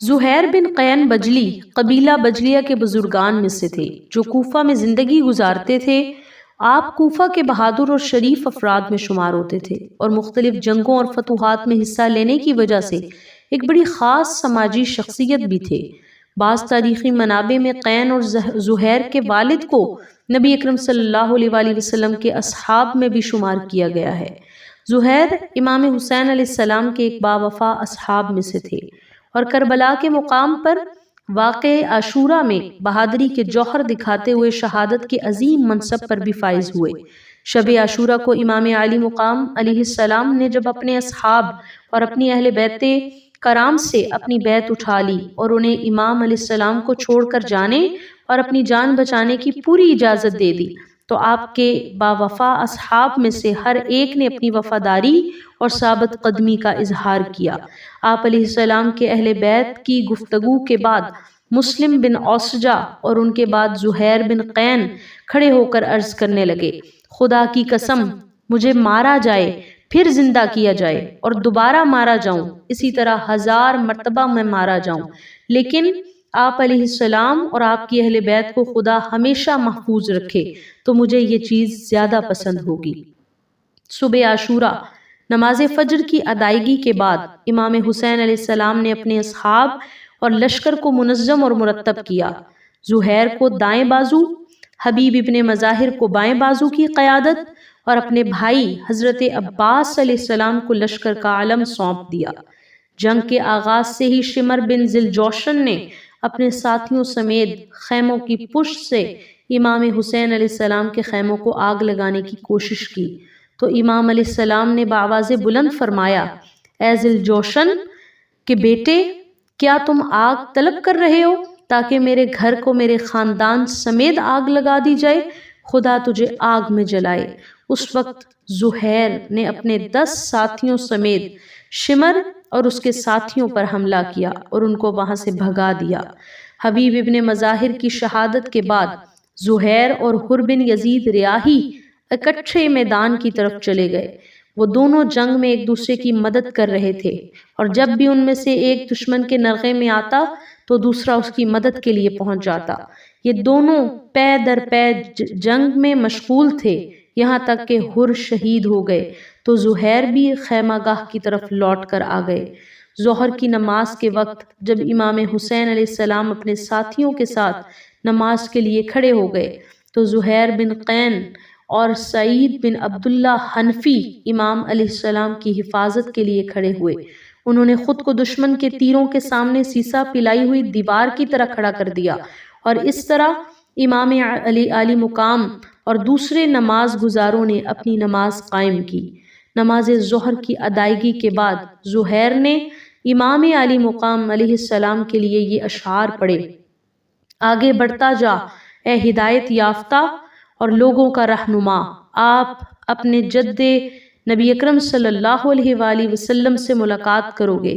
زہیر بن قین بجلی قبیلہ بجلیہ کے بزرگان میں سے تھے جو کوفہ میں زندگی گزارتے تھے۔ آپ کوفہ کے بہادر اور شریف افراد میں شمار ہوتے تھے اور مختلف جنگوں اور فتوحات میں حصہ لینے کی وجہ سے ایک بڑی خاص سماجی شخصیت بھی تھے۔ بعض تاریخی منابع میں قین اور زہیر کے والد کو نبی اکرم صلی اللہ علیہ وآلہ وسلم کے اصحاب میں بھی شمار کیا گیا ہے۔ زہیر امام حسین علیہ السلام کے ایک باوفا اصحاب میں سے تھے اور کربلا کے مقام پر واقع عاشورہ میں بہادری کے جوہر دکھاتے ہوئے شہادت کے عظیم منصب پر بھی فائز ہوئے۔ شب عاشورہ کو امام عالی مقام علیہ السلام نے جب اپنے اصحاب اور اپنی اہل بیت کرام سے اپنی بیعت اٹھا لی اور انہیں امام علیہ السلام کو چھوڑ کر جانے اور اپنی جان بچانے کی پوری اجازت دے دی تو آپ کے باوفا اصحاب میں سے ہر ایک نے اپنی وفاداری اور ثابت قدمی کا اظہار کیا۔ آپ علیہ السلام کے اہل بیت کی گفتگو کے بعد مسلم بن اوسجہ اور ان کے بعد زہیر بن قین کھڑے ہو کر عرض کرنے لگے، خدا کی قسم مجھے مارا جائے پھر زندہ کیا جائے اور دوبارہ مارا جاؤں، اسی طرح 1000 مرتبہ میں مارا جاؤں، لیکن آپ علیہ السلام اور آپ کی اہل بیت کو خدا ہمیشہ محفوظ رکھے تو مجھے یہ چیز زیادہ پسند ہوگی۔ صبح عاشورہ نماز فجر کی ادائیگی کے بعد امام حسین علیہ السلام نے اپنے اصحاب اور لشکر کو منظم اور مرتب کیا۔ زہیر کو دائیں بازو، حبیب ابن مظاہر کو بائیں بازو کی قیادت اور اپنے بھائی حضرت عباس علیہ السلام کو لشکر کا علم سونپ دیا۔ جنگ کے آغاز سے ہی شمر بن ذی الجوشن نے اپنے ساتھیوں سمیت خیموں کی پشت سے امام حسین علیہ السلام کے خیموں کو آگ لگانے کی کوشش کی تو امام علیہ السلام نے بآواز بلند فرمایا، اے ذی الجوشن کے بیٹے، کیا تم آگ طلب کر رہے ہو تاکہ میرے گھر کو میرے خاندان سمیت آگ لگا دی جائے؟ خدا تجھے آگ میں جلائے۔ اس وقت زہیر نے اپنے 10 ساتھیوں سمیت شمر اور اس کے ساتھیوں پر حملہ کیا اور ان کو وہاں سے بھگا دیا۔ حبیب ابن مظاہر کی شہادت کے بعد زہیر اور حر بن یزید ریاحی اکٹھے میدان کی طرف چلے گئے۔ وہ دونوں جنگ میں ایک دوسرے کی مدد کر رہے تھے اور جب بھی ان میں سے ایک دشمن کے نرغے میں آتا تو دوسرا اس کی مدد کے لیے پہنچ جاتا۔ یہ دونوں پے در پے جنگ میں مشغول تھے یہاں تک کہ حر شہید ہو گئے تو زہیر بھی خیمہ گاہ کی طرف لوٹ کر آ گئے۔ ظہر کی نماز کے وقت جب امام حسین علیہ السلام اپنے ساتھیوں کے ساتھ نماز کے لیے کھڑے ہو گئے تو زہیر بن قین اور سعید بن عبداللہ حنفی امام علیہ السلام کی حفاظت کے لیے کھڑے ہوئے۔ انہوں نے خود کو دشمن کے تیروں کے سامنے سیسا پلائی ہوئی دیوار کی طرح کھڑا کر دیا اور اس طرح امام علی مقام اور دوسرے نماز گزاروں نے اپنی نماز قائم کی۔ نماز ظہر کی ادائیگی کے بعد زہیر نے امام علی مقام علیہ السلام کے لیے یہ اشعار پڑھے، آگے بڑھتا جا اے ہدایت یافتہ اور لوگوں کا رہنما، آپ اپنے جد نبی اکرم صلی اللہ علیہ وآلہ وسلم سے ملاقات کرو گے۔